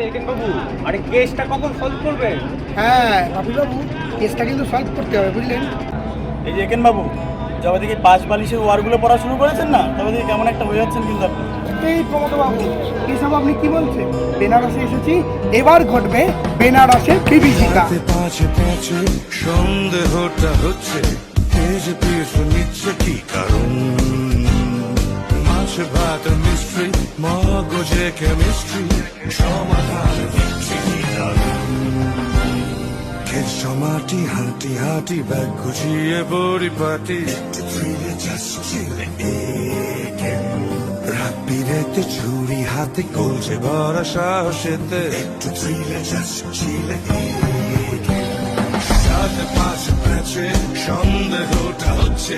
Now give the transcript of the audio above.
একেন বাবু, আরে কেসটা কখন সলভ করবে? হ্যাঁ বাবু, কেসটা কিন্তু সলভ করতে হবে, বুঝলেন? এই যে একেন বাবু, যবে থেকে 5 বালিশের ওয়ারগুলো পড়া শুরু করেছেন না, তবে থেকে কেমন একটা হয়ে যাচ্ছেন কিন্তু আপনি। এই প্রমোদ বাবু, এসব আপনি কি বলছেন? বেনারসে এসেছি, এবার ঘটবে বেনারসের বিভীষিকা। পাছে পাছে সন্দেহটা হচ্ছে, তেজ পিস নিচ্ছে কি কারণ? মাছ ভাত মিস্ট্রি, মগজে কেমিস্ট্রি, সমাধান দিচ্ছে কি দারুণ? কেস জমাটি হাঁটি হাঁটি ব্যাগ গুছিয়ে পরিপাটি, রাত বিরেতে ছুরি হাতে কলছে ভরা সাহসেতে, সাথে পাশে পাশে সন্দেহটা হচ্ছে,